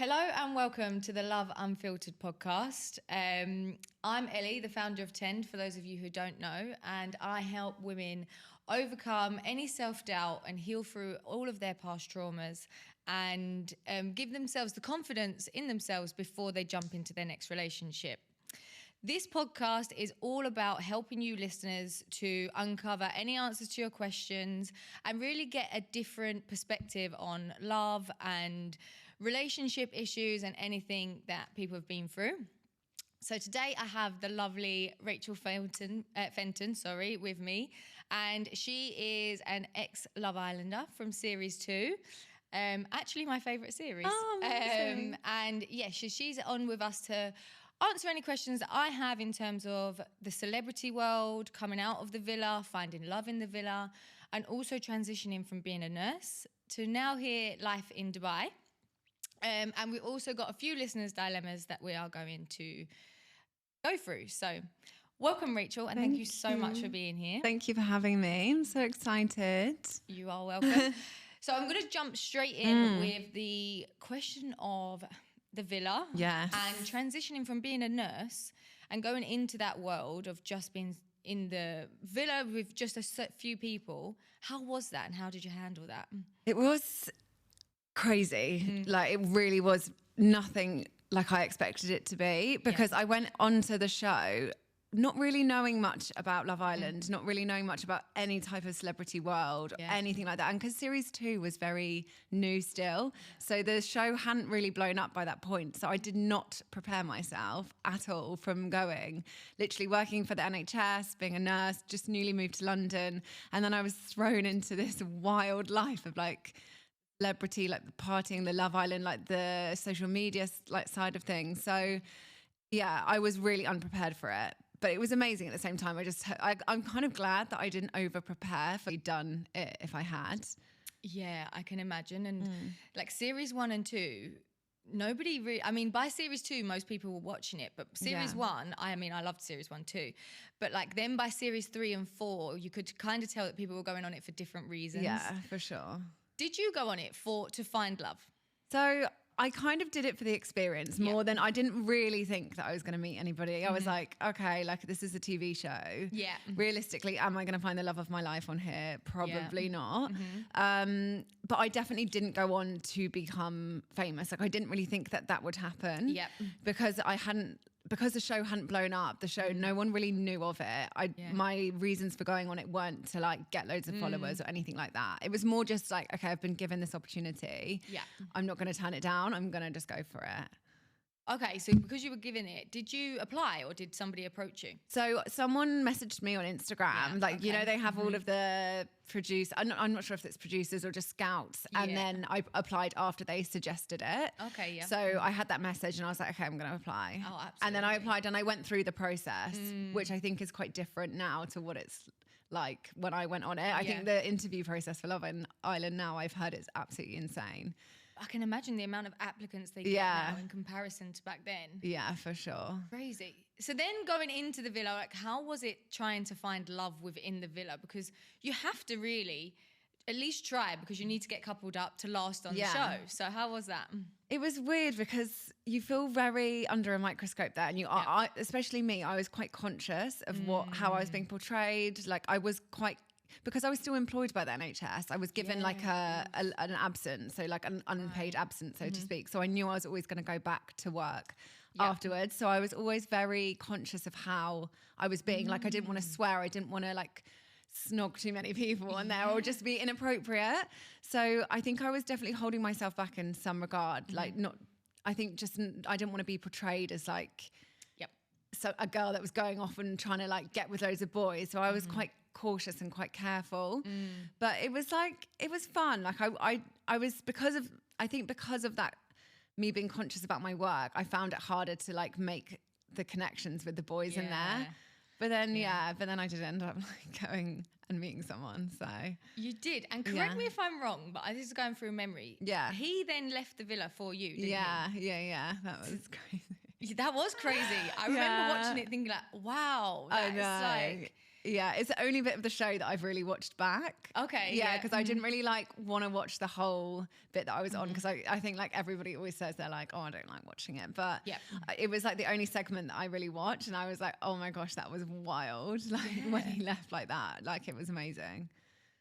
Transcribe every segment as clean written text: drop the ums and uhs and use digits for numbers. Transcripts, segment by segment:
Hello and welcome to the Love Unfiltered podcast. I'm Ellie, the founder of Tend, for those of you who don't know, and I help women overcome any self-doubt and heal through all of their past traumas and give themselves the confidence in themselves before they jump into their next relationship. This podcast is all about helping you listeners to uncover any answers to your questions and really get a different perspective on love and relationship issues and anything that people have been through. So today I have the lovely Rachel Fenton, with me, and she is an ex-Love Islander from Series 2. Actually my favourite series. Oh, amazing. And yes, she's on with us to answer any questions that I have in terms of the celebrity world, coming out of the villa, finding love in the villa, and also transitioning from being a nurse to now here life in Dubai. And we've also got a few listeners' dilemmas that we are going to go through. So welcome, Rachel, and thank you so much for being here. Thank you for having me. I'm so excited. You are welcome. So I'm going to jump straight in with the question of the villa. Yes. And transitioning from being a nurse and going into that world of just being in the villa with just a few people. How was that and how did you handle that? It was crazy. Like, it really was nothing like I expected it to be, because I went onto the show not really knowing much about Love Island, not really knowing much about any type of celebrity world, anything like that. And because Series 2 was very new still, so the show hadn't really blown up by that point. So I did not prepare myself at all from going, literally working for the NHS, being a nurse, just newly moved to London. And then I was thrown into this wild life of like celebrity, like the partying, the Love Island, like the social media like side of things. So yeah, I was really unprepared for it. But it was amazing at the same time. I'm kind of glad that I didn't over prepare for done it if I had. Yeah, I can imagine. And like Series 1 and 2, nobody really, I mean, by Series 2, most people were watching it. But Series 1, I loved Series 1 too. But like then by Series 3 and 4, you could kind of tell that people were going on it for different reasons. Yeah, for sure. Did you go on it to find love? So I kind of did it for the experience more than I didn't really think that I was going to meet anybody. I was like, okay, like this is a TV show. Yeah. Realistically, am I going to find the love of my life on here? Probably not. But I definitely didn't go on to become famous. Like I didn't really think that would happen. Yeah. Because the show hadn't blown up, no one really knew of it. My reasons for going on it weren't to like get loads of followers or anything like that. It was more just like, okay, I've been given this opportunity. Yeah. I'm not going to turn it down. I'm going to just go for it. Okay, so because you were given it, did you apply or did somebody approach you? So someone messaged me on Instagram, you know, they have all of the producers. I'm not sure if it's producers or just scouts. And then I applied after they suggested it. Okay, yeah. So I had that message and I was like, okay, I'm going to apply. Oh, absolutely. And then I applied and I went through the process, which I think is quite different now to what it's like when I went on it. I think the interview process for Love Island now, I've heard, is absolutely insane. I can imagine the amount of applicants they get now in comparison to back then. Yeah, for sure. Crazy. So then going into the villa, like how was it trying to find love within the villa? Because you have to really at least try, because you need to get coupled up to last on the show. So how was that? It was weird because you feel very under a microscope there. And especially me, I was quite conscious of how I was being portrayed. Like I was because I was still employed by the NHS, I was given like an absence, so like an unpaid absence, so to speak. So I knew I was always going to go back to work afterwards. So I was always very conscious of how I was being. Like I didn't want to swear, I didn't want to like snog too many people on there or just be inappropriate. So I think I was definitely holding myself back in some regard. I didn't want to be portrayed as like a girl that was going off and trying to like get with loads of boys. So I was quite cautious and quite careful. But it was fun. Like I was, because of that, me being conscious about my work, I found it harder to like make the connections with the boys in there. But then, I did end up like going and meeting someone. So you did, and correct me if I'm wrong, but this is going through memory. Yeah, he then left the villa for you. Didn't he? Yeah. That was crazy. That was crazy. I remember watching it, thinking like, "Wow, that's like Yeah, it's the only bit of the show that I've really watched back. Okay. Yeah, because I didn't really like want to watch the whole bit that I was on, because I think like everybody always says they're like, oh, I don't like watching it. But it was like the only segment that I really watched, and I was like, oh my gosh, that was wild. Like when he left like that, like it was amazing.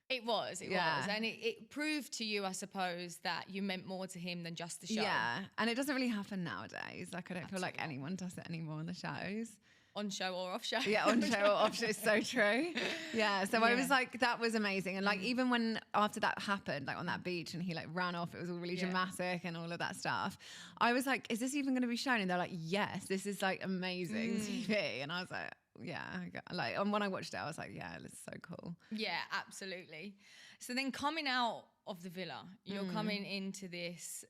It was. And it proved to you, I suppose, that you meant more to him than just the show. Yeah, and it doesn't really happen nowadays. Like I don't feel like anyone does it anymore on the shows. On show or off show. Yeah, on show or off show. It's so true. Yeah, so I was like, that was amazing. And like, even when after that happened, like on that beach and he like ran off, it was all really dramatic and all of that stuff. I was like, is this even going to be shown? And they're like, yes, this is like amazing TV. And I was like, yeah, like, and when I watched it, I was like, yeah, this is so cool. Yeah, absolutely. So then coming out of the villa, you're coming into this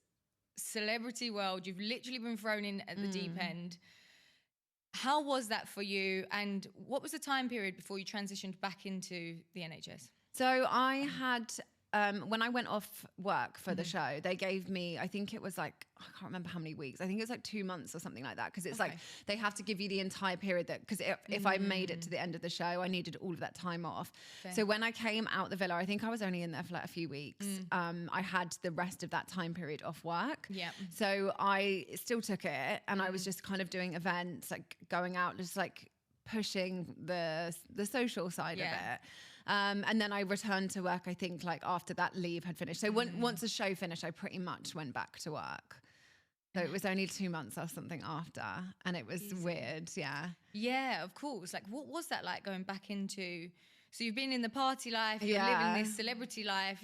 celebrity world. You've literally been thrown in at the deep end. How was that for you? And what was the time period before you transitioned back into the NHS? So I had, when I went off work for the show, they gave me, I think it was like, I can't remember how many weeks. I think it was like 2 months or something like that. Because it's like, they have to give you the entire period that, because if I made it to the end of the show, I needed all of that time off. Fair. So when I came out the villa, I think I was only in there for like a few weeks. I had the rest of that time period off work. Yeah. So I still took it, and I was just kind of doing events, like going out, just like pushing the social side of it. And then I returned to work, I think, like after that leave had finished. So once the show finished, I pretty much went back to work. So it was only 2 months or something after, and it was weird, Yeah, of course. Like, what was that like going back into? So you've been in the party life, you're living this celebrity life.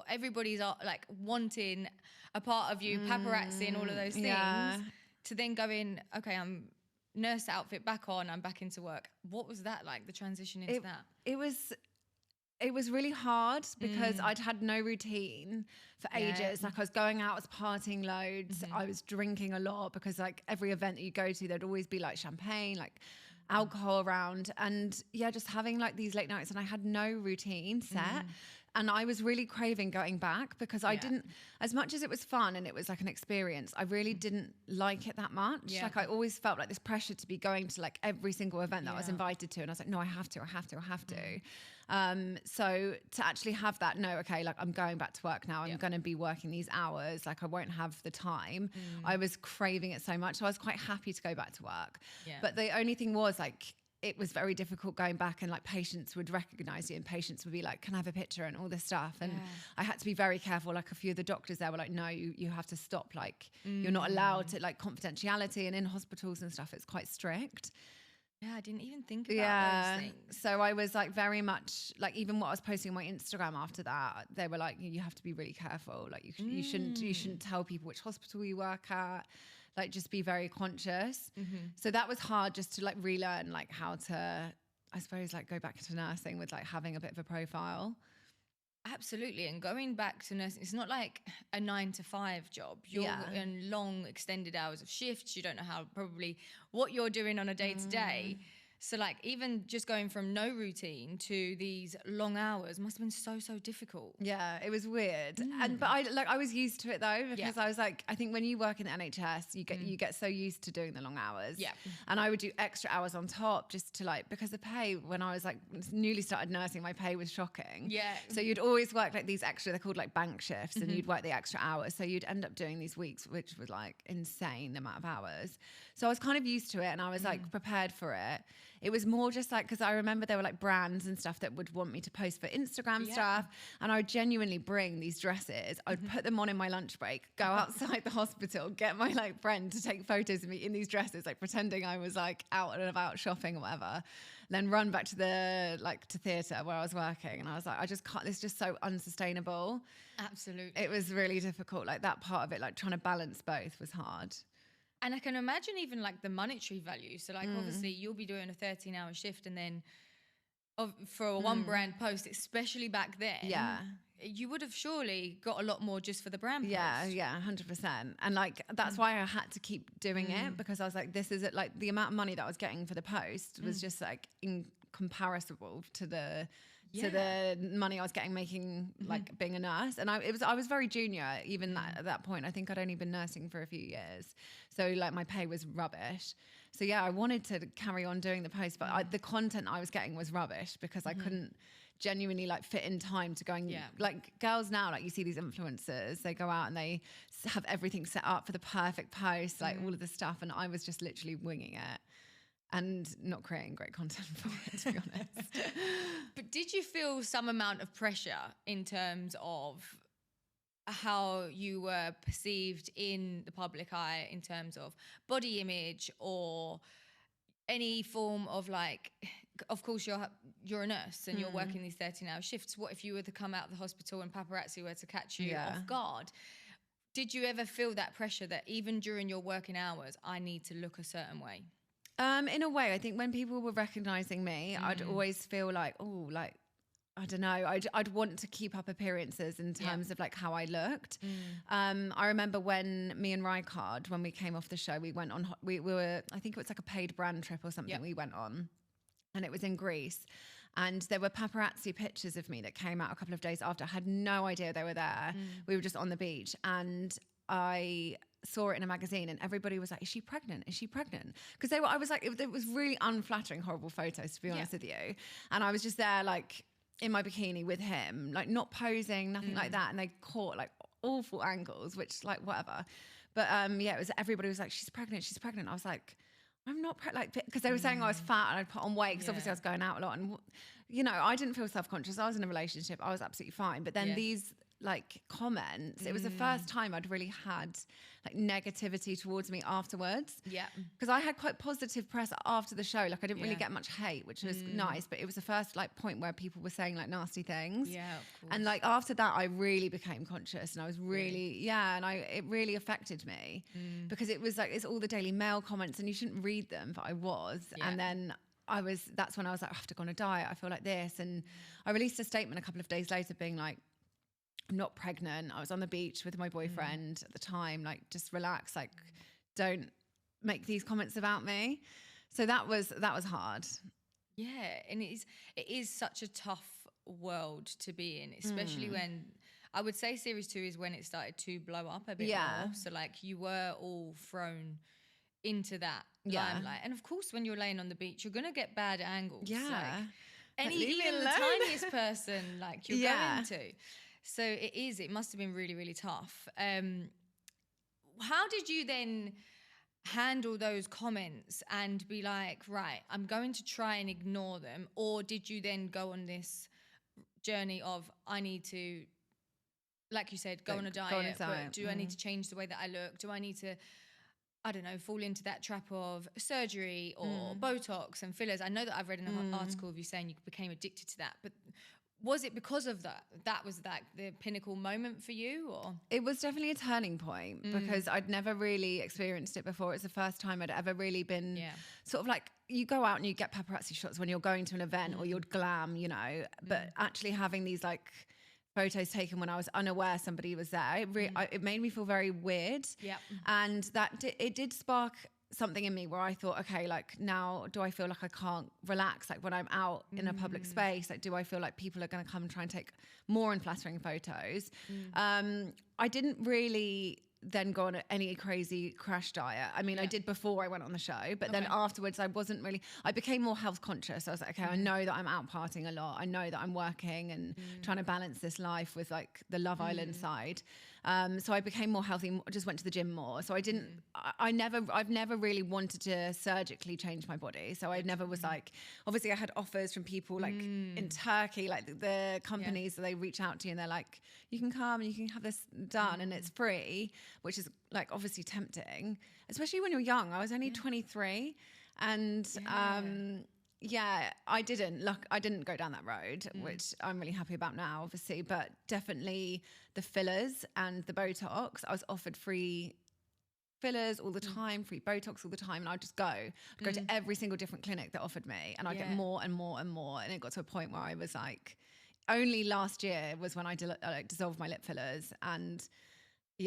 Everybody's like wanting a part of you, paparazzi and all of those things. To then go in, okay, I'm nurse outfit back on, I'm back into work. What was that like? The transition into that? It was really hard because I'd had no routine for ages. Like I was going out, I was partying loads. I was drinking a lot because like every event that you go to, there'd always be like champagne, like alcohol around. And yeah, just having like these late nights, and I had no routine set. And I was really craving going back because I didn't, as much as it was fun and it was like an experience, I really didn't like it that much. Yeah. Like I always felt like this pressure to be going to like every single event that I was invited to. And I was like, no, I have to. So to actually have that, no, okay, like I'm going back to work now. I'm going to be working these hours. Like I won't have the time. I was craving it so much. So I was quite happy to go back to work. Yeah. But the only thing was like, it was very difficult going back, and like patients would recognize you, and patients would be like, can I have a picture and all this stuff. And I had to be very careful. Like a few of the doctors there were like, no, you have to stop. Like you're not allowed to, like confidentiality, and in hospitals and stuff, it's quite strict. Yeah, I didn't even think about those things. So I was like very much like, even what I was posting on my Instagram after that, they were like, you have to be really careful. Like you shouldn't tell people which hospital you work at. Like just be very conscious. So that was hard, just to like relearn like how to, I suppose, like go back to nursing with like having a bit of a profile. Absolutely. And going back to nursing, it's not like a 9-to-5 job. You're in long extended hours of shifts. You don't know probably what you're doing on a day to day. So like even just going from no routine to these long hours must have been so difficult. Yeah, it was weird. But I was used to it though, because I was like, I think when you work in the NHS, you get so used to doing the long hours. Yeah. And I would do extra hours on top just to like, because the pay when I was like newly started nursing, my pay was shocking. Yeah. So you'd always work like these extra, they're called like bank shifts, and you'd work the extra hours. So you'd end up doing these weeks, which was like insane amount of hours. So I was kind of used to it, and I was like prepared for it. It was more just like, because I remember there were like brands and stuff that would want me to post for Instagram stuff, and I would genuinely bring these dresses. I would put them on in my lunch break, go outside the hospital, get my like friend to take photos of me in these dresses, like pretending I was like out and about shopping or whatever, then run back to the to theatre where I was working. And I was like, I just can't, this is just so unsustainable. Absolutely. It was really difficult. Like that part of it, like trying to balance both was hard. And I can imagine even like the monetary value. So like obviously you'll be doing a 13-hour shift, and then for a one brand post, especially back then, you would have surely got a lot more just for the brand post. Yeah, 100%. And like that's why I had to keep doing it, because I was like, this is it. Like the amount of money that I was getting for the post was just like incomparable to the to the money I was getting making like being a nurse. And I was very junior even at that point. I think I'd only been nursing for a few years. So like my pay was rubbish. So yeah, I wanted to carry on doing the post, but the content I was getting was rubbish because I couldn't genuinely like fit in time to going like girls now, like you see these influencers, they go out and they have everything set up for the perfect post, like all of the stuff. And I was just literally winging it and not creating great content for it, to be honest. But did you feel some amount of pressure in terms of how you were perceived in the public eye in terms of body image or any form of like, of course you're a nurse and you're working these 13-hour shifts. What if you were to come out of the hospital and paparazzi were to catch you off guard? Did you ever feel that pressure that even during your working hours, I need to look a certain way? In a way, I think when people were recognizing me, I'd always feel like, oh, like, I don't know, I'd want to keep up appearances in terms of like how I looked. I remember when me and Rykard, when we came off the show, we went on, we were, I think it was like a paid brand trip or something we went on, and it was in Greece. And there were paparazzi pictures of me that came out a couple of days after. I had no idea they were there. We were just on the beach and I saw it in a magazine and everybody was like, is she pregnant? Is she pregnant? Because I was like, it was really unflattering, horrible photos, to be honest with you. And I was just there like in my bikini with him, like not posing, nothing like that. And they caught like awful angles, which like whatever. But it was, everybody was like, she's pregnant, she's pregnant. I was like, I'm not like, because they were saying I was fat and I'd put on weight because obviously I was going out a lot. And, you know, I didn't feel self-conscious. I was in a relationship. I was absolutely fine. But then these like comments, it was the first time I'd really had like negativity towards me afterwards. Yeah. Because I had quite positive press after the show. Like I didn't really get much hate, which was nice. But it was the first like point where people were saying like nasty things. Yeah, of course. And like after that, I really became conscious and I was really, and it really affected me because it was like, it's all the Daily Mail comments and you shouldn't read them, but I was. And then that's when I was like, I have to go on a diet. I feel like this. And I released a statement a couple of days later being like, I'm not pregnant. I was on the beach with my boyfriend at the time. Like, just relax. Like, don't make these comments about me. So that was hard. Yeah, and it is such a tough world to be in, especially when I would say series 2 is when it started to blow up a bit more. So like you were all thrown into that limelight, and of course when you're laying on the beach, you're gonna get bad angles. Yeah, like, even the tiniest person, like you're going to. So it must have been really, really tough. How did you then handle those comments and be like, right, I'm going to try and ignore them? Or did you then go on this journey of, I need to, like you said, go on a diet, but do I need to change the way that I look? Do I need to, I don't know, fall into that trap of surgery or Botox and fillers? I know that I've read an article of you saying you became addicted to that, but was it because of that was that the pinnacle moment for you? Or it was definitely a turning point because I'd never really experienced it before. It's the first time I'd ever really been sort of like, you go out and you get paparazzi shots when you're going to an event or you're glam, you know, but actually having these like photos taken when I was unaware somebody was there, it made me feel very weird. And that it did spark something in me where I thought, okay, like now do I feel like I can't relax? Like when I'm out in a public space, like do I feel like people are going to come and try and take more unflattering photos? I didn't really then go on any crazy crash diet. I mean, I did before I went on the show, but then afterwards I became more health conscious. I was like, okay, I know that I'm out partying a lot. I know that I'm working and trying to balance this life with like the Love Island side. So I became more healthy, just went to the gym more. So I've never really wanted to surgically change my body. So I never was like, obviously I had offers from people like in Turkey, like the companies that they reach out to you and they're like, you can come and you can have this done and it's free, which is like obviously tempting, especially when you're young. I was only 23 and I didn't go down that road, which I'm really happy about now, obviously, but definitely the fillers and the Botox. I was offered free fillers all the time, free Botox all the time, and I'd just go to every single different clinic that offered me, and I'd get more and more and more, and it got to a point where I was like, only last year was when I dissolved my lip fillers, and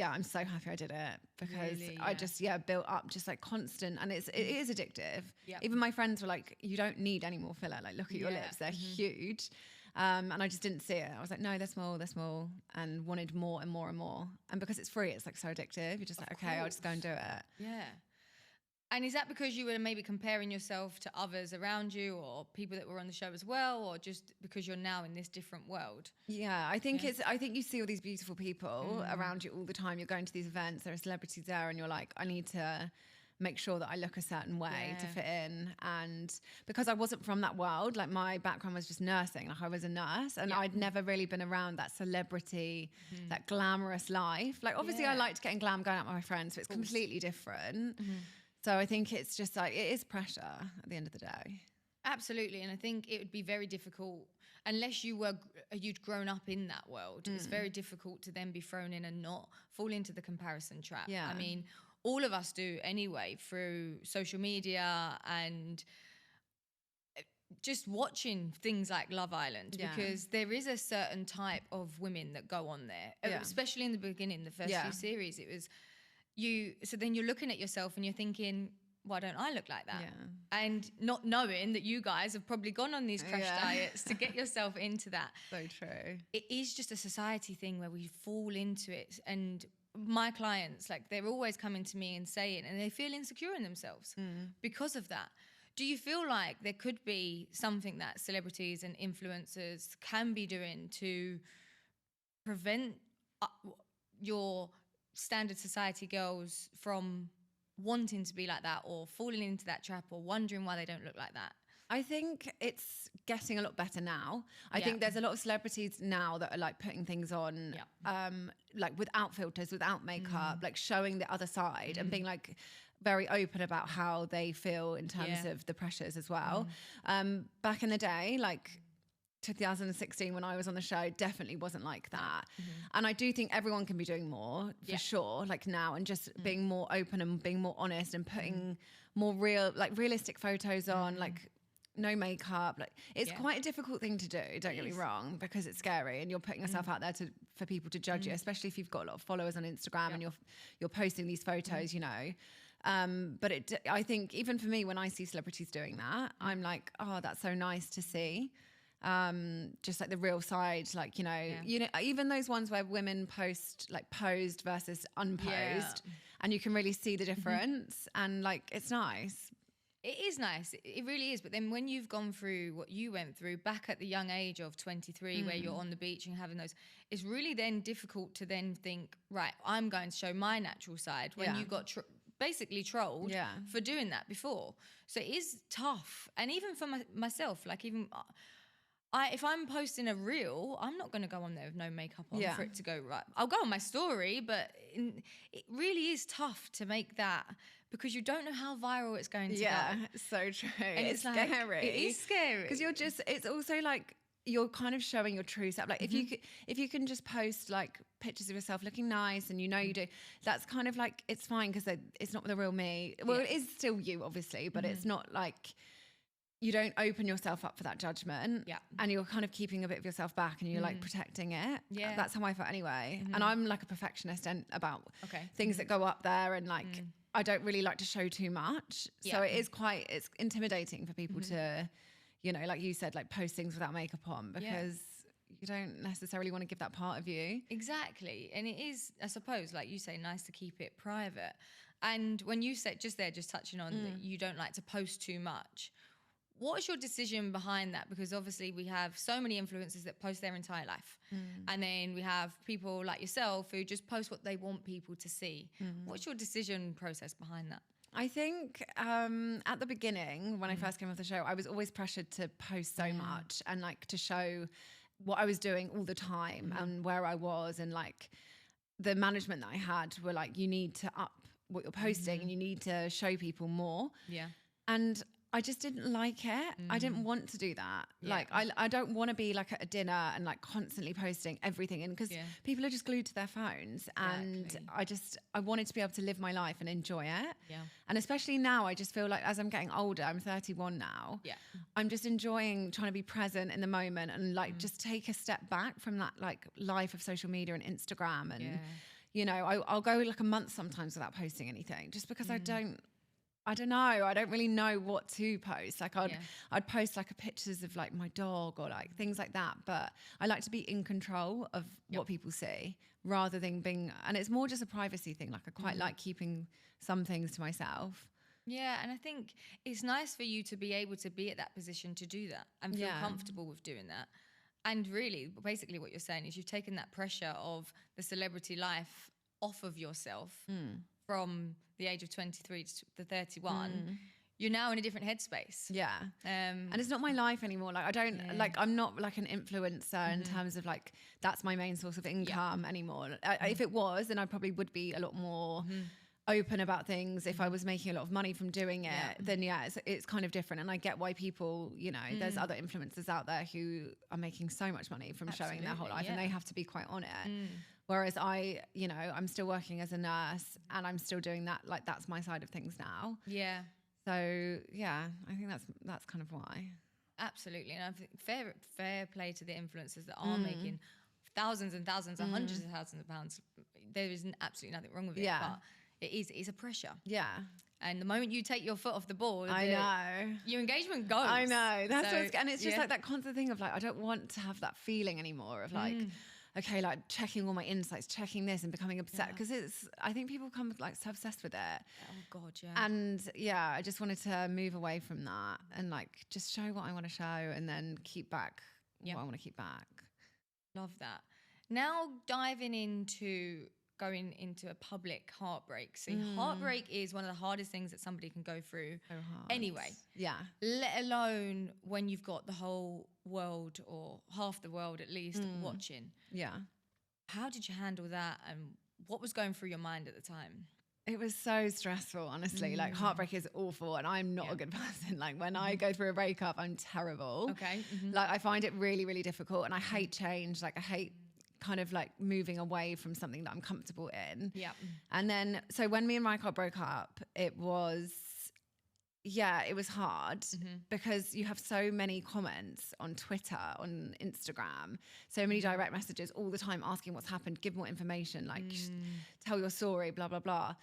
I'm so happy I did it because I just built up just like constant, and it is addictive. Even my friends were like, you don't need any more filler, like look at your lips, they're huge. And I just didn't see it. I was like, no, they're small, and wanted more and more and more. And because it's free, it's like so addictive. You're just like, okay, I'll just go and do it. Yeah. And is that because you were maybe comparing yourself to others around you or people that were on the show as well, or just because you're now in this different world? Yeah, I think I think you see all these beautiful people around you all the time. You're going to these events, there are celebrities there, and you're like, I need to make sure that I look a certain way to fit in. And because I wasn't from that world, like my background was just nursing, like I was a nurse, and I'd never really been around that celebrity, that glamorous life. Like obviously I liked getting glam, going out with my friends, so it's completely different. So I think it's just like, it is pressure at the end of the day. Absolutely. And I think it would be very difficult unless you'd grown up in that world. It's very difficult to then be thrown in and not fall into the comparison trap. Yeah. I mean, all of us do anyway, through social media and just watching things like Love Island, because there is a certain type of women that go on there, especially in the beginning, the first few series. It was so then you're looking at yourself and you're thinking, why don't I look like that? And not knowing that you guys have probably gone on these crash diets to get yourself into that. So true. It is just a society thing where we fall into it. And my clients, like, they're always coming to me and saying, and they feel insecure in themselves because of that. Do you feel like there could be something that celebrities and influencers can be doing to prevent your standard society girls from wanting to be like that, or falling into that trap, or wondering why they don't look like that? I think it's getting a lot better now. I think there's a lot of celebrities now that are like putting things on, like without filters, without makeup, like showing the other side and being like very open about how they feel in terms of the pressures as well. Back in the day, like 2016 when I was on the show, definitely wasn't like that. And I do think everyone can be doing more for sure, like now, and just being more open and being more honest and putting more realistic photos on, like no makeup. Like it's quite a difficult thing to do, don't get me wrong, because it's scary and you're putting yourself out there for people to judge you, especially if you've got a lot of followers on Instagram and you're posting these photos, you know. But I think even for me, when I see celebrities doing that, I'm like, oh, that's so nice to see. Just like the real side, like, you know, even those ones where women post like posed versus unposed, and you can really see the difference, and like it's nice. It is nice, it really is. But then when you've gone through what you went through back at the young age of 23, where you're on the beach and having those, it's really then difficult to then think, right, I'm going to show my natural side, when you got basically trolled for doing that before. So it is tough. And even for myself, like even if I'm posting a reel, I'm not going to go on there with no makeup on for it to go right. I'll go on my story, but it really is tough to make that, because you don't know how viral it's going to go. Yeah, so true. And it's like, scary. It is scary. Because it's also like, you're kind of showing your true self. Like if you can just post like pictures of yourself looking nice, and you know you do, that's kind of like, it's fine, because it's not the real me. Well, it is still you, obviously, but it's not like, you don't open yourself up for that judgment, and you're kind of keeping a bit of yourself back, and you're like protecting it. Yeah, that's how I felt anyway. And I'm like a perfectionist about things that go up there, and like I don't really like to show too much. So it's intimidating for people to, you know, like you said, like post things without makeup on, because you don't necessarily want to give that part of you. Exactly. And it is, I suppose, like you say, nice to keep it private. And when you said just touching on that you don't like to post too much, what is your decision behind that? Because obviously we have so many influencers that post their entire life. And then we have people like yourself who just post what they want people to see. What's your decision process behind that? I think at the beginning, when I first came off the show, I was always pressured to post so much, and like to show what I was doing all the time and where I was. And like the management that I had were like, you need to up what you're posting and you need to show people more. Yeah. And I just didn't like it. I didn't want to do that. Like, I don't want to be like at a dinner and like constantly posting everything in, because people are just glued to their phones. And I wanted to be able to live my life and enjoy it. Yeah. And especially now, I just feel like as I'm getting older, I'm 31 now. Yeah. I'm just enjoying trying to be present in the moment, and like just take a step back from that like life of social media and Instagram. And, you know, I'll go like a month sometimes without posting anything, just because I don't I don't know. I don't really know what to post. Like I'd post like pictures of like my dog or like things like that. But I like to be in control of what people see rather than being, and it's more just a privacy thing. Like I quite like keeping some things to myself. Yeah, and I think it's nice for you to be able to be at that position to do that and feel comfortable with doing that. And really, basically what you're saying is you've taken that pressure of the celebrity life off of yourself from the age of 23 to the 31. You're now in a different headspace. Yeah. And it's not my life anymore. Like I don't like, I'm not like an influencer in terms of like, that's my main source of income anymore. If it was, then I probably would be a lot more open about things. If I was making a lot of money from doing it, then it's kind of different. And I get why people, you know, there's other influencers out there who are making so much money from showing their whole life and they have to be quite on it. Whereas I, you know, I'm still working as a nurse and I'm still doing that. Like that's my side of things now. Yeah. So yeah, I think that's kind of why. Absolutely. And I think fair play to the influencers that are making thousands and thousands and hundreds of thousands of pounds. There is absolutely nothing wrong with it. But it's a pressure. Yeah. And the moment you take your foot off the ball, I know your engagement goes. I know. That's what's, and it's just like that constant thing of like, I don't want to have that feeling anymore of like, okay, like checking all my insights, checking this and becoming upset. Because I think people become like so obsessed with it. Oh God, yeah. And I just wanted to move away from that and like just show what I want to show and then keep back what I want to keep back. Love that. Now diving into going into a public heartbreak. So heartbreak is one of the hardest things that somebody can go through anyway. Yeah. Let alone when you've got the whole world or half the world at least watching. Yeah. How did you handle that and what was going through your mind at the time? It was so stressful, honestly. Like heartbreak is awful and I'm not a good person. Like when I go through a breakup, I'm terrible. Okay. Like I find it really, really difficult and I hate change. Like I hate kind of like moving away from something that I'm comfortable in. Yeah. And then, so when me and Michael broke up, it was hard because you have so many comments on Twitter, on Instagram, so many direct messages all the time asking what's happened, give more information, like just tell your story, blah, blah, blah.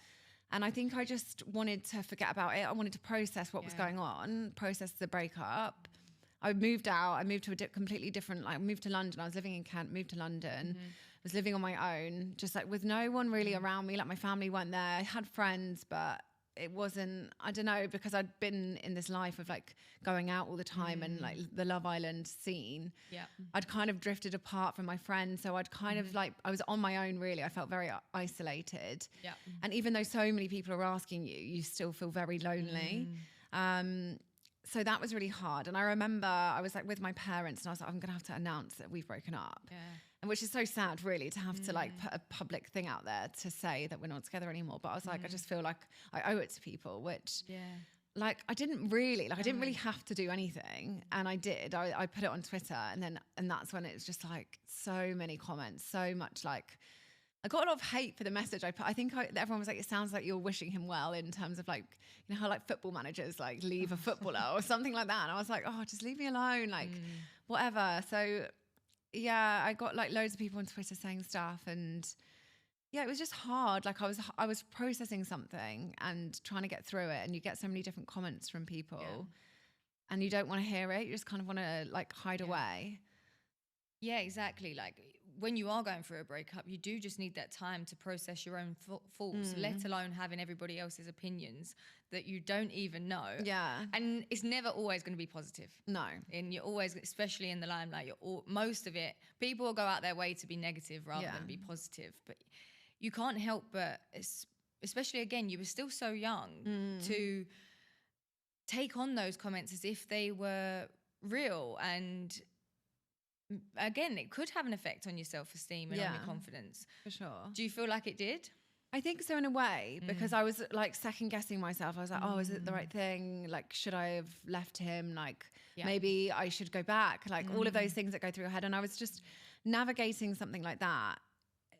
And I think I just wanted to forget about it. I wanted to process what was going on, process the breakup. I moved out. I moved to a completely different, like I moved to London. I was living in Kent, moved to London. I was living on my own, just like with no one really around me. Like my family weren't there. I had friends, but it wasn't, I don't know, because I'd been in this life of like going out all the time and like the Love Island scene. Yeah. I'd kind of drifted apart from my friends. So I'd kind of like, I was on my own really. I felt very isolated. Yeah. And even though so many people are asking you, you still feel very lonely. So that was really hard. And I remember I was like with my parents and I was like, I'm going to have to announce that we've broken up. Yeah. And which is so sad really to have to like put a public thing out there to say that we're not together anymore. But I was like, I just feel like I owe it to people, which like I didn't really have to do anything. And I did, I put it on Twitter and that's when it's just like so many comments, so much like, I got a lot of hate for the message I put. I think everyone was like, it sounds like you're wishing him well in terms of like, you know how like football managers like leave a footballer or something like that. And I was like, oh, just leave me alone, like whatever. So yeah, I got like loads of people on Twitter saying stuff and yeah, it was just hard. Like I was processing something and trying to get through it and you get so many different comments from people and you don't want to hear it. You just kind of want to like hide away. Yeah, exactly. Like when you are going through a breakup, you do just need that time to process your own thoughts, let alone having everybody else's opinions that you don't even know. Yeah. And it's never always going to be positive. No. And you're always, especially in the limelight, most of it, people will go out their way to be negative rather than be positive. But you can't help but, especially again, you were still so young to take on those comments as if they were real and again, it could have an effect on your self-esteem and on your confidence. For sure. Do you feel like it did? I think so in a way, because I was like second guessing myself. I was like, oh, is it the right thing? Like, should I have left him? Like, maybe I should go back. Like all of those things that go through your head. And I was just navigating something like that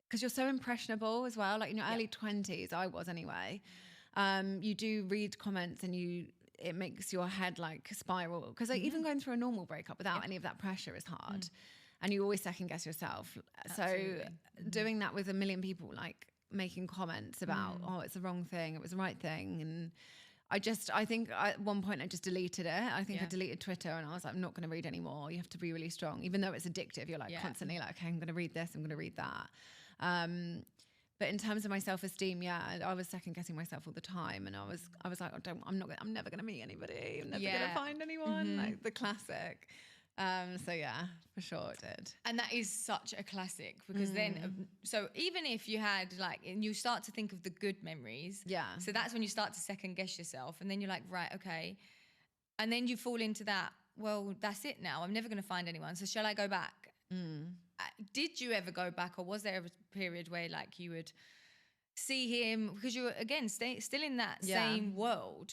because you're so impressionable as well. Like in your early 20s, I was anyway. You do read comments and it makes your head like spiral because like even going through a normal breakup without any of that pressure is hard and you always second guess yourself. Absolutely. So doing that with a million people like making comments about oh it's the wrong thing, it was the right thing, and I think at one point I just deleted it. I think I deleted Twitter and I was like, I'm not going to read anymore. You have to be really strong, even though it's addictive. You're like constantly like, okay, I'm going to read this, I'm going to read that. But in terms of my self-esteem, I was second guessing myself all the time. And I was like, I'm never going to meet anybody. I'm never going to find anyone, like the classic. So yeah, for sure it did. And that is such a classic because then, so even if you had like, and you start to think of the good memories. Yeah. So that's when you start to second guess yourself and then you're like, right, okay. And then you fall into that, well, that's it now. I'm never going to find anyone. So shall I go back? Did you ever go back or was there a period where like you would see him because you were again still in that same world?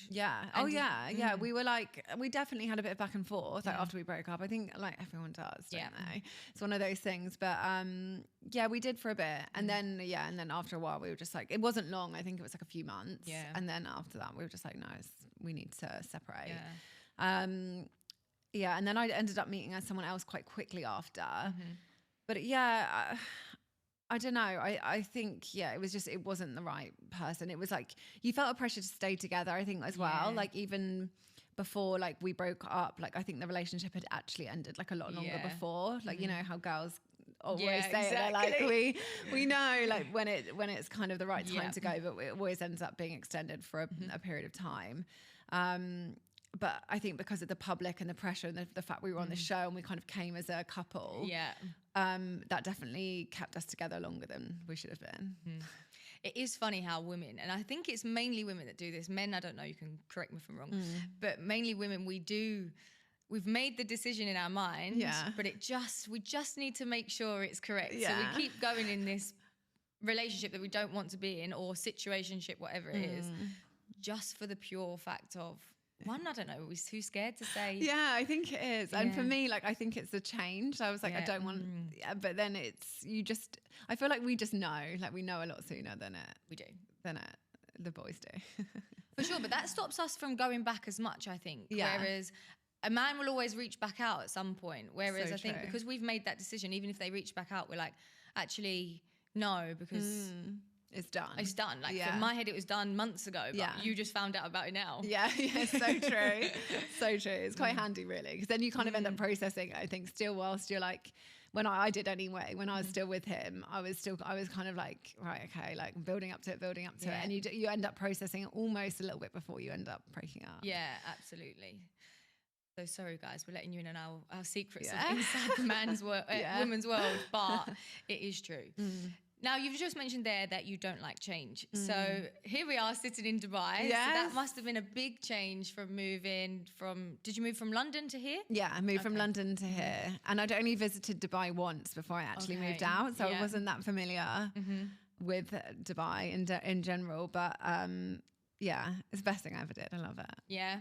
We were like, we definitely had a bit of back and forth like after we broke up. I think like everyone does, don't they? It's one of those things, but we did for a bit and then after a while we were just like, it wasn't long, I think it was like a few months, and then after that we were just like, no, we need to separate. And then I ended up meeting someone else quite quickly after, but I don't know. I think, it wasn't the right person. It was like, you felt a pressure to stay together, I think as well. Like even before like we broke up, like I think the relationship had actually ended like a lot longer before. Like, you know how girls always say it, they're like, we know like when it's kind of the right time to go, but it always ends up being extended for a period of time. But I think because of the public and the pressure and the fact we were on the show and we kind of came as a couple, that definitely kept us together longer than we should have been. It is funny how women, and I think it's mainly women that do this. Men, I don't know, you can correct me if I'm wrong, but mainly women, we've made the decision in our mind, but we just need to make sure it's correct. So we keep going in this relationship that we don't want to be in or situationship, whatever it is, just for the pure fact of, one, I don't know, we're too scared to say. Yeah, I think it is. And for me, like, I think it's a change. I was like, I don't want, but then I feel like we just know, like we know a lot sooner than the boys do. For sure, but that stops us from going back as much, I think. Whereas a man will always reach back out at some point. Whereas I think because we've made that decision, even if they reach back out, we're like, actually, no, because... It's done. It's done. Like in my head, it was done months ago, but you just found out about it now. Yeah, so true. So true. It's quite handy, really, because then you kind of end up processing it, I think, still whilst you're like, when I did anyway, when I was still with him, I was kind of like, right, okay, like building up to it. And you end up processing it almost a little bit before you end up breaking up. Yeah, absolutely. So sorry, guys, we're letting you in on our secrets of inside the man's woman's world, but it is true. Now, you've just mentioned there that you don't like change. So here we are sitting in Dubai. Yes. So that must have been a big change from did you move from London to here? Yeah, I moved from London to here. And I'd only visited Dubai once before I actually moved out. So I wasn't that familiar with Dubai in general. But it's the best thing I ever did. I love it. Yeah.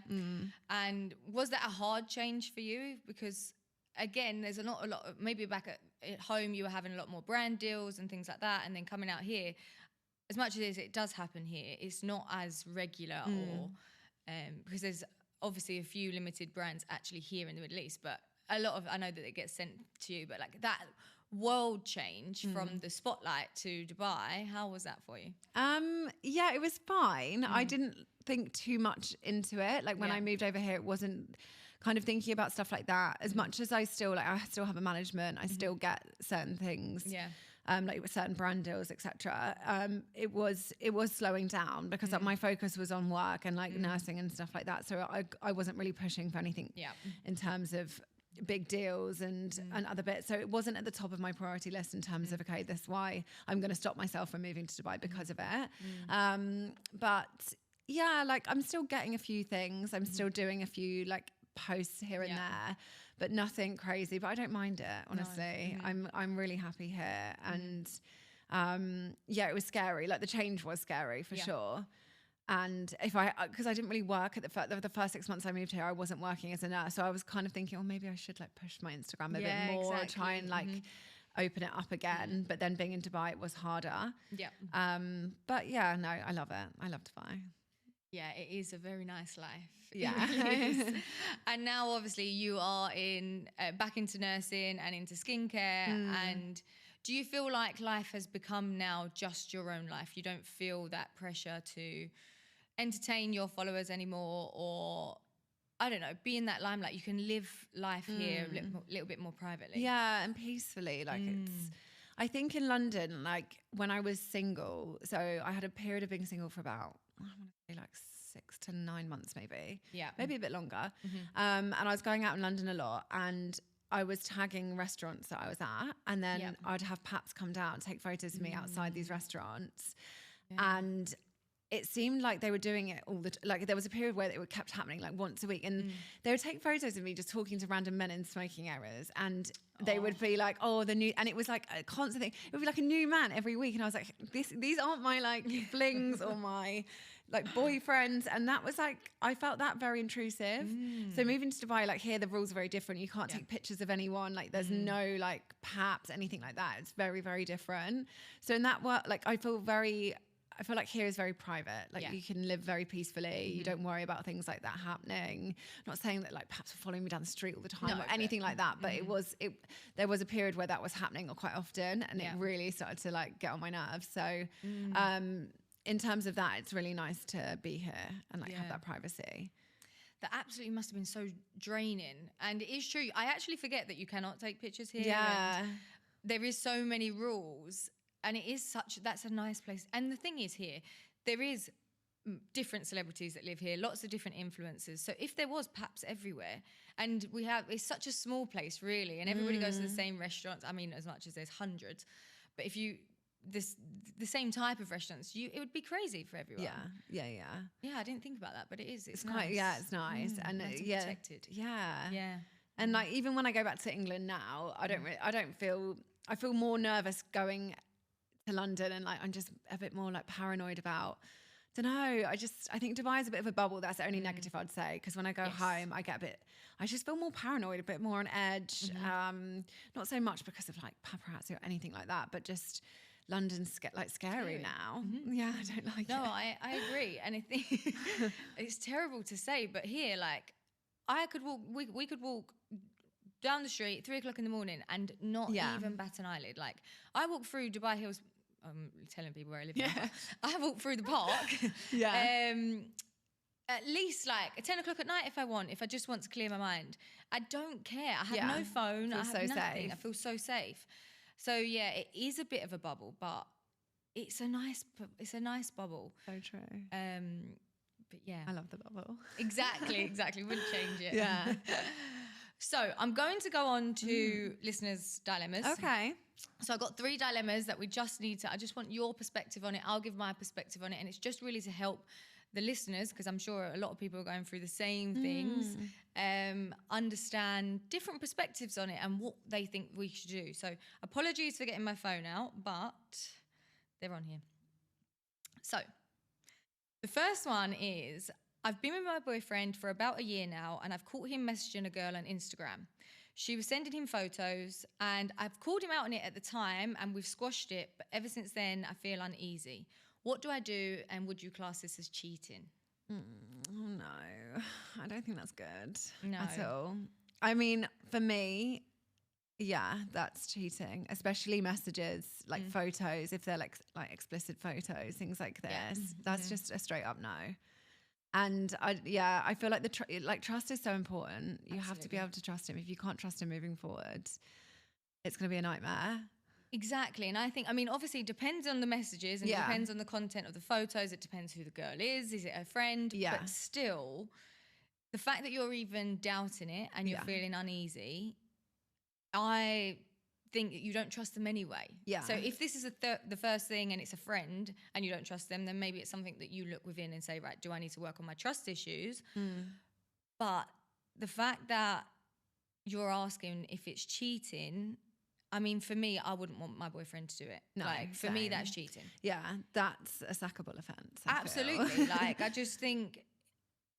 And was that a hard change for you? Because again, there's a lot of, maybe back at home you were having a lot more brand deals and things like that, and then coming out here, as much as it does happen here, it's not as regular or because there's obviously a few limited brands actually here in the Middle East, but a lot of, I know that it gets sent to you, but like that world change from the spotlight to Dubai, how was that for you? It was fine. I didn't think too much into it. Like when I moved over here, it wasn't kind of thinking about stuff like that as much as I still have a management. I still get certain things, like with certain brand deals, etc. It was slowing down because my focus was on work and like nursing and stuff like that. So I wasn't really pushing for anything in terms of big deals and other bits. So it wasn't at the top of my priority list in terms of, okay, this is why I'm going to stop myself from moving to Dubai because of it. But yeah, like I'm still getting a few things. I'm still doing a few like posts here and there, but nothing crazy. But I don't mind it, honestly. I'm really happy here, and it was scary. Like the change was scary for sure. And because I didn't really work at the first 6 months I moved here, I wasn't working as a nurse, so I was kind of thinking, oh, maybe I should like push my Instagram a bit more, try and like open it up again. But then being in Dubai, it was harder. But yeah, no, I love it. I love Dubai. Yeah, it is a very nice life. Yeah. And now obviously you are back into nursing and into skincare. And do you feel like life has become now just your own life? You don't feel that pressure to entertain your followers anymore, or I don't know, be in that limelight. You can live life here a little bit more privately. Yeah, and peacefully. Like I think in London, like when I was single, so I had a period of being single for about, I want to say like 6 to 9 months maybe. Yeah. Maybe a bit longer. And I was going out in London a lot, and I was tagging restaurants that I was at, and then I'd have paps come down, take photos of me outside these restaurants. And it seemed like they were doing it all like there was a period where it kept happening like once a week, and they would take photos of me just talking to random men in smoking areas, and they would be like, oh, the new, and it was like a constant thing. It would be like a new man every week, and I was like, these aren't my like flings or my like boyfriends, and that was like, I felt that very intrusive. So moving to Dubai, like here the rules are very different. You can't take pictures of anyone, like there's no like paps, anything like that. It's very, very different. So in that work, like I feel like here is very private. Like you can live very peacefully. You don't worry about things like that happening. I'm not saying that like perhaps following me down the street all the time or anything like that, but there was a period where that was happening quite often, and it really started to like get on my nerves. So in terms of that, it's really nice to be here and like have that privacy. That absolutely must have been so draining. And it is true. I actually forget that you cannot take pictures here. Yeah. And there is so many rules. And it is that's a nice place. And the thing is here, there is different celebrities that live here, lots of different influencers. So if there was paps everywhere, and it's such a small place really, and everybody goes to the same restaurants, I mean, as much as there's hundreds, but if the same type of restaurants, it would be crazy for everyone. Yeah, I didn't think about that, but it is. It's nice. Quite, it's nice. And nice and protected. Yeah. And like, even when I go back to England now, I feel more nervous going to London, and like I'm just a bit more like paranoid about, don't know, I think Dubai is a bit of a bubble. That's the only negative I'd say, because when I go home I just feel more paranoid, a bit more on edge. Not so much because of like paparazzi or anything like that, but just London's scary now. Yeah, I don't like it. No, I agree. And I think it's terrible to say, but here, like I could walk, we could walk down the street 3 o'clock in the morning and not even bat an eyelid. Like I walk through Dubai Hills, I'm telling people where I live now. I walk through the park at least like at 10 o'clock at night if I just want to clear my mind. I don't care. I have no phone. I have nothing. Safe. I feel so safe. So yeah, it is a bit of a bubble, but it's a nice bubble. So true. But yeah, I love the bubble. Exactly. Wouldn't change it. Yeah. So I'm going to go on to listeners' dilemmas. Okay. So I've got 3 dilemmas that I just want your perspective on it. I'll give my perspective on it. And it's just really to help the listeners, because I'm sure a lot of people are going through the same things, understand different perspectives on it and what they think we should do. So apologies for getting my phone out, but they're on here. So the first one is, I've been with my boyfriend for about a year now, and I've caught him messaging a girl on Instagram. She was sending him photos, and I've called him out on it at the time, and we've squashed it, but ever since then, I feel uneasy. What do I do, and would you class this as cheating? No, I don't think that's good No. at all. I mean, for me, yeah, that's cheating, especially messages, like photos, if they're like explicit photos, things like this. That's just a straight up no. And I feel like trust is so important. You have to be able to trust him. If you can't trust him moving forward, it's going to be a nightmare. Exactly. And I think, obviously it depends on the messages and it depends on the content of the photos. It depends who the girl is. Is it her friend? Yeah. But still, the fact that you're even doubting it and you're feeling uneasy, I think that you don't trust them anyway. Yeah. So if this is the first thing and it's a friend and you don't trust them, then maybe it's something that you look within and say, right, do I need to work on my trust issues? But the fact that you're asking if it's cheating, for me, I wouldn't want my boyfriend to do it. No, for me, that's cheating. Yeah, that's a sackable offence. Absolutely. I just think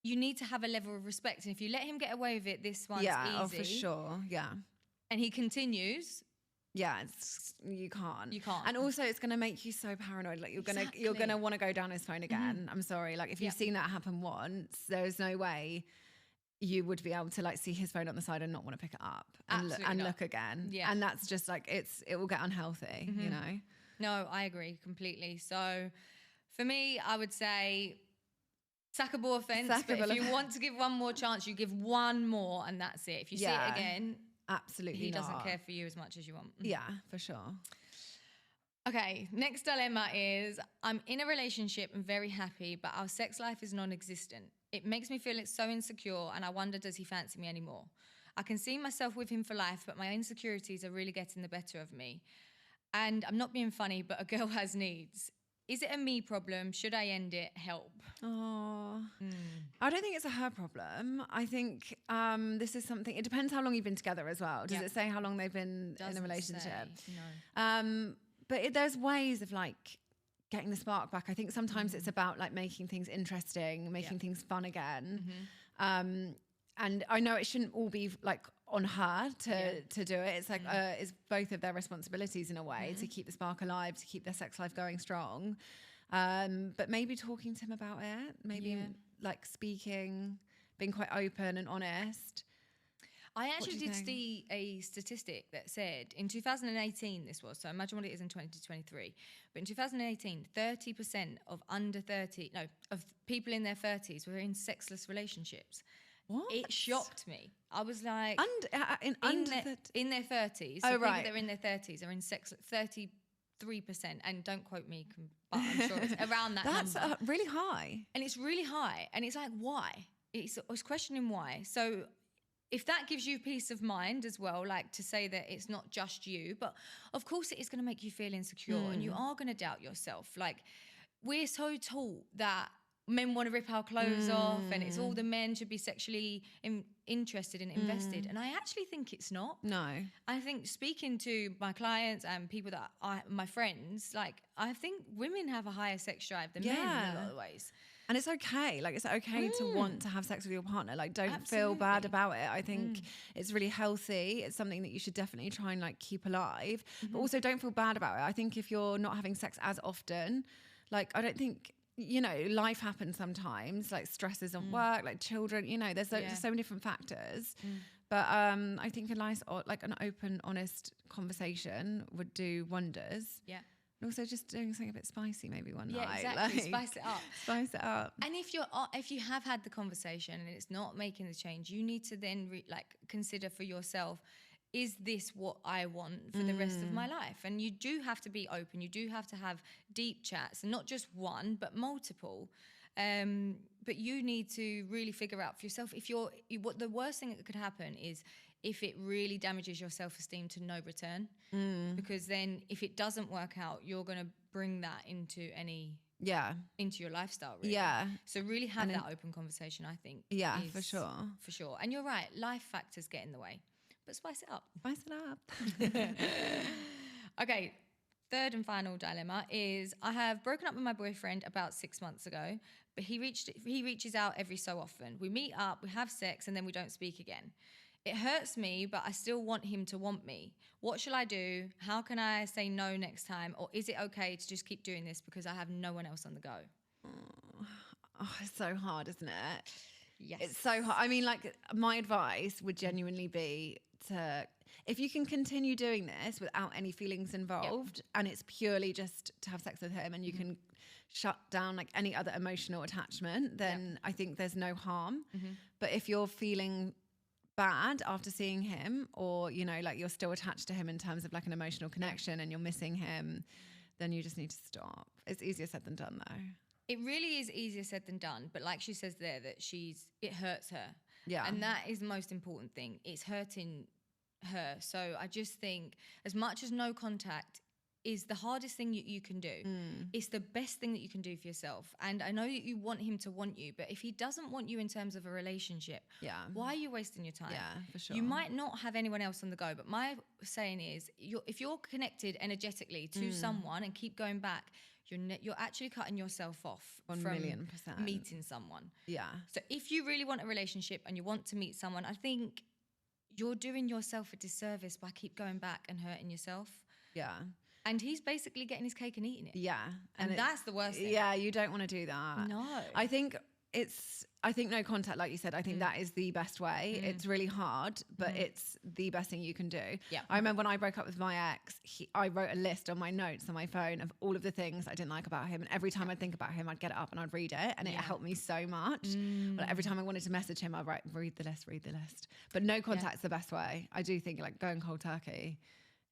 you need to have a level of respect. And if you let him get away with it, this one's easy. Yeah, for sure. Yeah. And he continues. Yeah, you can't. And also it's going to make you so paranoid. Like you're going to want to go down his phone again. I'm sorry. Like if you've seen that happen once, there's no way you would be able to like see his phone on the side and not want to pick it up and look again. Yeah. And that's just like, it will get unhealthy, you know? No, I agree completely. So for me, I would say Sackable offence, but if you want to give one more chance, you give one more and that's it. If you see it again, absolutely he doesn't care for you as much as you want. Yeah, for sure. Okay, next dilemma is I'm in a relationship and very happy, but our sex life is non-existent. It makes me feel so insecure and I wonder, does he fancy me anymore? I can see myself with him for life, but my insecurities are really getting the better of me. And I'm not being funny, but a girl has needs. Is it a me problem? Should I end it? Help. Oh, I don't think it's a her problem. I think this is something, it depends how long you've been together as well. Does it say how long they've been in a relationship? No. But there's ways of like getting the spark back. I think sometimes it's about like making things interesting, making things fun again. And I know it shouldn't all be like on her to do it. It's like it's both of their responsibilities in a way to keep the spark alive, to keep their sex life going strong. But maybe talking to him about it, maybe like speaking, being quite open and honest. I actually did see a statistic that said in 2018 this was, so imagine what it is in 2023, but in 2018, 30% of of people in their 30s were in sexless relationships. What? It shocked me. I was like, in their 30s. So people that are in their 30s are in sex 33%, and don't quote me, but I'm sure it's around that That's number. Really high. And it's really high, and it's like, why? I was questioning why. So if that gives you peace of mind as well, like to say that it's not just you, but of course it is going to make you feel insecure and you are going to doubt yourself. Like, we're so taught that men want to rip our clothes off and it's all the men should be sexually interested and invested. And I actually think it's not. No. I think speaking to my clients and people that are my friends, like, I think women have a higher sex drive than men in a lot of ways. And it's okay. Like, it's okay to want to have sex with your partner. Like, don't feel bad about it. I think it's really healthy. It's something that you should definitely try and like keep alive. But also don't feel bad about it. I think if you're not having sex as often, like, I don't think, you know, life happens sometimes, like stresses of work, like children, you know, there's so many different factors. But I think a nice, like an open, honest conversation would do wonders. Yeah. And also just doing something a bit spicy maybe one night. Yeah, exactly. Like, Spice it up. Spice it up. And if you have had the conversation and it's not making the change, you need to then consider for yourself, is this what I want for the rest of my life? And you do have to be open. You do have to have deep chats, and not just one, but multiple. But you need to really figure out for yourself what the worst thing that could happen is if it really damages your self-esteem to no return. Because then if it doesn't work out, you're going to bring that into your lifestyle, really. Yeah. So really have that open conversation, I think. Yeah, for sure. For sure. And you're right, life factors get in the way. But spice it up. Spice it up. Okay, third and final dilemma is I have broken up with my boyfriend about 6 months ago, but he reaches out every so often. We meet up, we have sex, and then we don't speak again. It hurts me, but I still want him to want me. What shall I do? How can I say no next time? Or is it okay to just keep doing this because I have no one else on the go? Oh, it's so hard, isn't it? Yes. It's so hard. I mean, like, my advice would genuinely be if you can continue doing this without any feelings involved, and it's purely just to have sex with him, and you can shut down like any other emotional attachment, then I think there's no harm. But if you're feeling bad after seeing him, or, you know, like you're still attached to him in terms of like an emotional connection and you're missing him, then you just need to stop. It's easier said than done, though. It really is easier said than done, but like she says there, that it hurts her. Yeah. And that is the most important thing. It's hurting her. So I just think, as much as no contact is the hardest thing you can do, it's the best thing that you can do for yourself. And I know that you want him to want you, but if he doesn't want you in terms of a relationship, why are you wasting your time? Yeah, for sure. You might not have anyone else on the go, but my saying is, if you're connected energetically to someone and keep going back, you're actually cutting yourself off 1,000,000%. meeting someone. Yeah. So if you really want a relationship and you want to meet someone, I think you're doing yourself a disservice by keep going back and hurting yourself. Yeah. And he's basically getting his cake and eating it. Yeah. And that's the worst thing. Yeah, you don't want to do that. No. I think I think no contact, like you said, I think that is the best way. It's really hard, but it's the best thing you can do. Yeah. I remember when I broke up with my ex, I wrote a list on my notes on my phone of all of the things I didn't like about him. And every time I'd think about him, I'd get it up and I'd read it. And it helped me so much. But every time I wanted to message him, I'd read the list. But no contact's the best way. I do think like going cold turkey.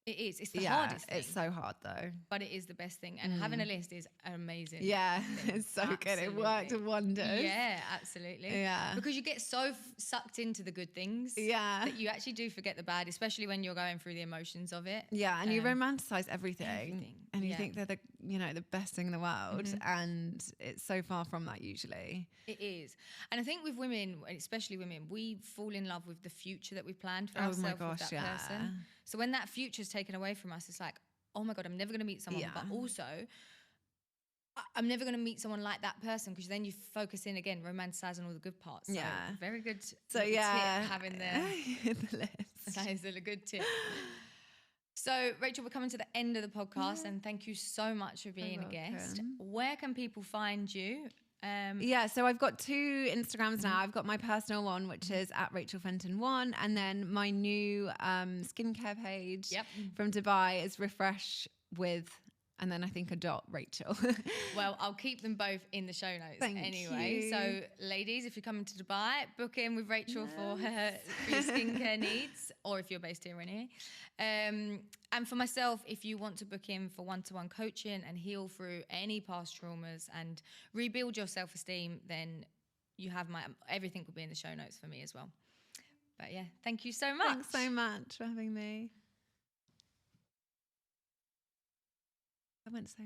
It is. It's the hardest thing. It's so hard though. But it is the best thing. And having a list is amazing. Yeah, it's so good. It worked wonders. Yeah, absolutely. Yeah. Because you get so sucked into the good things that you actually do forget the bad, especially when you're going through the emotions of it. Yeah, and you romanticize everything. And you think they're the best thing in the world. And it's so far from that usually. It is. And I think with women, especially women, we fall in love with the future that we planned for ourselves with that person. So when that future is taken away from us, it's like, oh my God, I'm never going to meet someone. But also, I'm never going to meet someone like that person, because then you focus in again, romanticizing all the good parts. So very good. So tip, having the list. That is a good tip. So Rachel, we're coming to the end of the podcast, and thank you so much for being a guest. Where can people find you? So I've got 2 Instagrams now. I've got my personal one, which is at Rachel Fenton 1, and then my new skincare page from Dubai is refresh with, and then I think a dot Rachel. Well, I'll keep them both in the show notes anyway. You. So ladies, if you're coming to Dubai, book in with Rachel for your skincare needs, or if you're based here anyway. And for myself, if you want to book in for one-to-one coaching and heal through any past traumas and rebuild your self-esteem, then you have everything will be in the show notes for me as well. But yeah, thank you so much. Thanks so much for having me. I went so